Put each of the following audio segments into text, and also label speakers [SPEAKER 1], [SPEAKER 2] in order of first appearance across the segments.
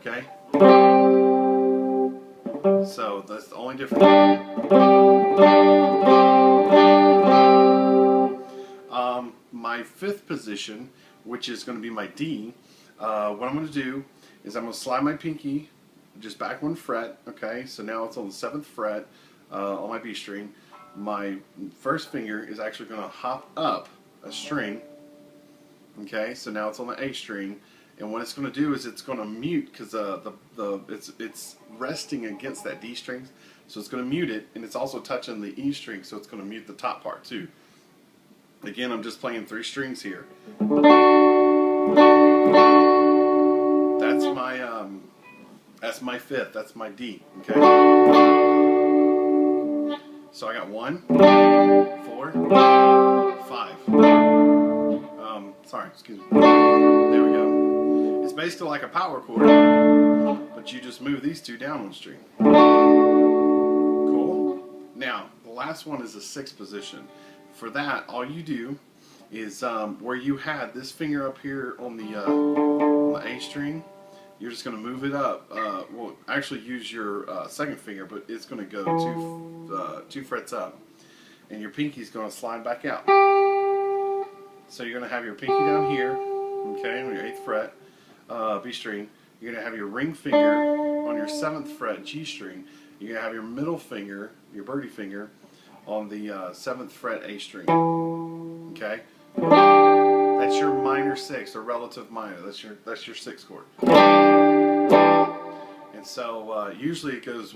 [SPEAKER 1] Okay? So that's the only difference. My fifth position, which is going to be my D, what I'm going to do is I'm going to slide my pinky just back one fret. Okay, so now it's on the 7th fret on my B string. My first finger is actually going to hop up a string. Okay, so now it's on the A string, and what it's going to do is it's going to mute because it's resting against that D string, so it's going to mute it, and it's also touching the E string, so it's going to mute the top part too. Again, I'm just playing 3 strings here. That's my fifth. That's my D. Okay. So I got 1, 4, 5. Sorry, excuse me. There we go. It's basically like a power chord, but you just move these 2 down one string. Cool. Now the last one is the 6th position. For that, all you do is where you had this finger up here on the A string, you're just going to move it up. Well, actually use your 2nd finger, but it's going to go 2 frets up, and your pinky's going to slide back out. So you're going to have your pinky down here, okay, on your 8th fret, B string. You're going to have your ring finger on your 7th fret, G string. You're going to have your middle finger, your birdie finger, on the 7th fret A string. Okay, that's your minor 6 or relative minor. That's your 6th chord. And so usually it goes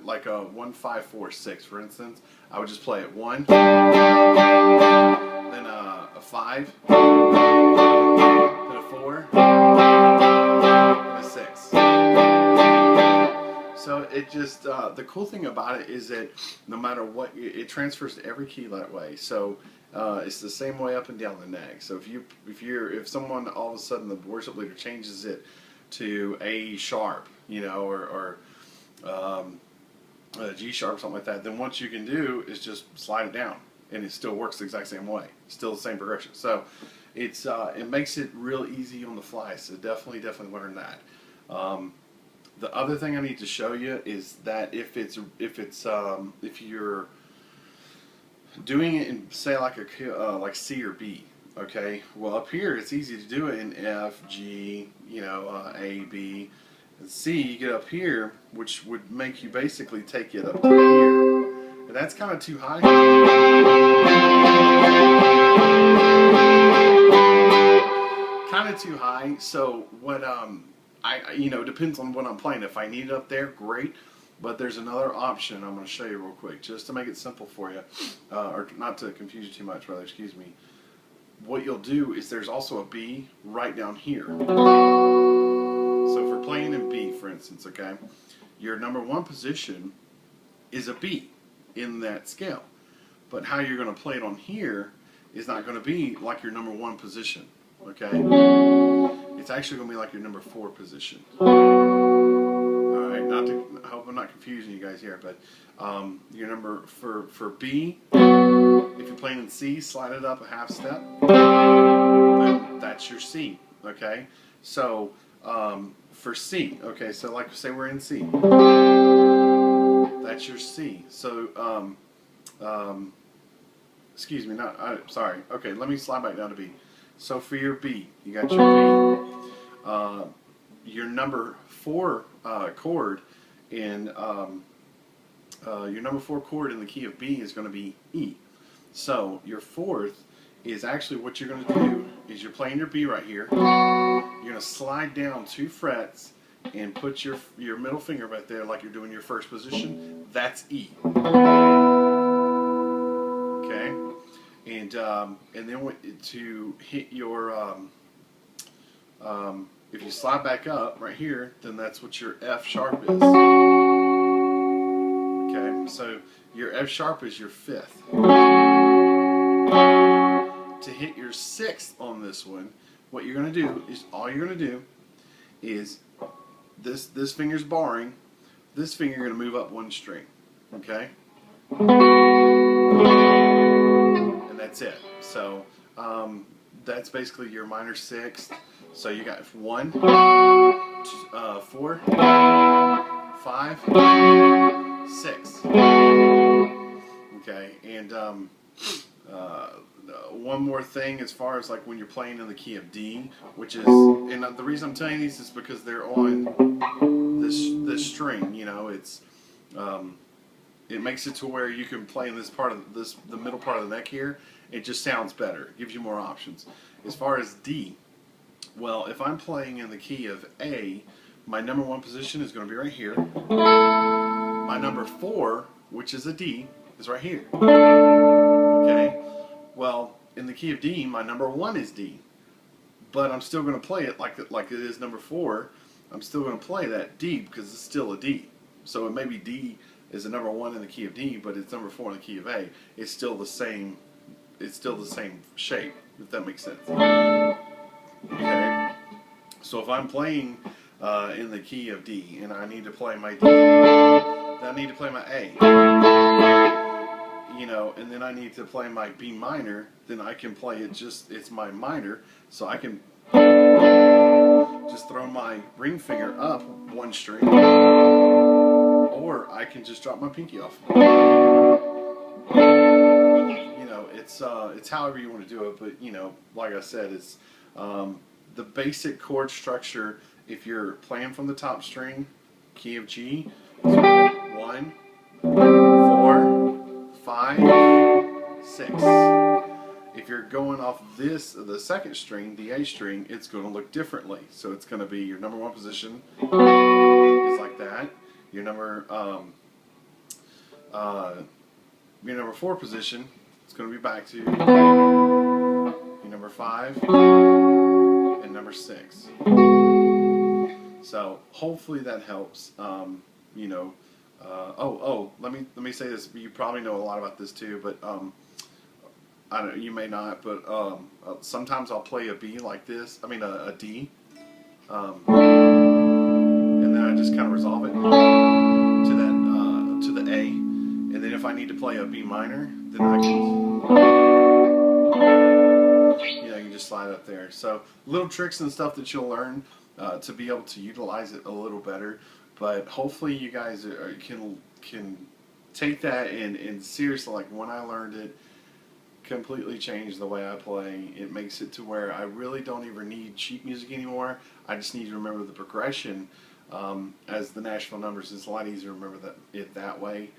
[SPEAKER 1] like a 1, 5, 4, 6. For instance, I would just play it 1, then a 5, then a 4, and a 6. So it just the cool thing about it is that no matter what, it transfers to every key that way. So it's the same way up and down the neck. So if someone all of a sudden the worship leader changes it to A sharp, you know, or G sharp, something like that, then what you can do is just slide it down, and it still works the exact same way, still the same progression. So it makes it real easy on the fly. So definitely learn that. The other thing I need to show you is that if you're doing it in, say, like like C or B, okay. Well, up here it's easy to do it in F, G, you know, A, B, and C. You get up here, which would make you basically take it up to here, and that's kind of too high. Kind of too high. So what depends on what I'm playing. If I need it up there, great. But there's another option I'm going to show you real quick, just to make it simple for you, or not to confuse you too much, rather, excuse me. What you'll do is there's also a B right down here. So if we're playing in B, for instance, okay, your number 1 position is a B in that scale. But how you're going to play it on here is not going to be like your number 1 position, okay? It's actually going to be like your number 4 position. Alright, I hope I'm not confusing you guys here, but your number for B, if you're playing in C, slide it up a half step. But that's your C, okay? So for C, okay, so like say we're in C. That's your C. So excuse me, sorry. Okay, let me slide back down to B. So for your B, you got your B. Your number 4 chord in your number 4 chord in the key of B is going to be E. So your 4th is actually what you're going to do is you're playing your B right here. You're going to slide down 2 frets and put your middle finger right there like you're doing your first position. That's E. Okay, and then to hit your if you slide back up right here, then that's what your F sharp is. Okay, so your F sharp is your 5th. To hit your 6th on this one, what you're going to do is this finger's barring, this finger you're going to move up 1 string. Okay, and that's it. So that's basically your minor 6th. So you got 1, 4, 5, 6. Okay, and one more thing as far as like when you're playing in the key of D, which is, and the reason I'm telling you these is because they're on this string. You know, it makes it to where you can play in this part of the middle part of the neck here. It just sounds better. It gives you more options. As far as D, well, if I'm playing in the key of A, my number 1 position is going to be right here. My number 4, which is a D, is right here. Okay. Well, in the key of D, my number 1 is D, but I'm still going to play it like it is number 4. I'm still going to play that D because it's still a D. So it may be D is a number 1 in the key of D, but it's number 4 in the key of A. It's still the same. It's still the same shape, if that makes sense. Okay. So if I'm playing in the key of D and I need to play my D, then I need to play my A. You know, and then I need to play my B minor, then I can play it it's my minor, so I can just throw my ring finger up 1 string, or I can just drop my pinky off. You know, it's however you want to do it, but you know, like I said, it's the basic chord structure. If you're playing from the top string, key of G, 1, 4, 5, 6. If you're going off the second string, the A string, it's going to look differently. So it's going to be your number 1 position is like that. Your number 4 position, it's going to be back to your number 5 and number 6. So hopefully that helps. You know. Let me say this. You probably know a lot about this too, but I don't. You may not, but sometimes I'll play a B like this. I mean a D, and then I just kind of resolve it to the A, and then if I need to play a B minor, then I can, you know, you can just slide up there. So little tricks and stuff that you'll learn to be able to utilize it a little better. But hopefully you guys can take that and seriously, like when I learned it, completely changed the way I play. It makes it to where I really don't even need sheet music anymore. I just need to remember the progression as the Nashville numbers. It's a lot easier to remember it that way,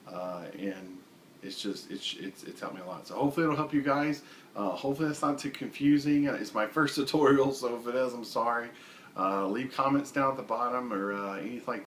[SPEAKER 1] and it's helped me a lot. So hopefully it'll help you guys. Hopefully it's not too confusing. It's my first tutorial, so if it is, I'm sorry. Leave comments down at the bottom or anything like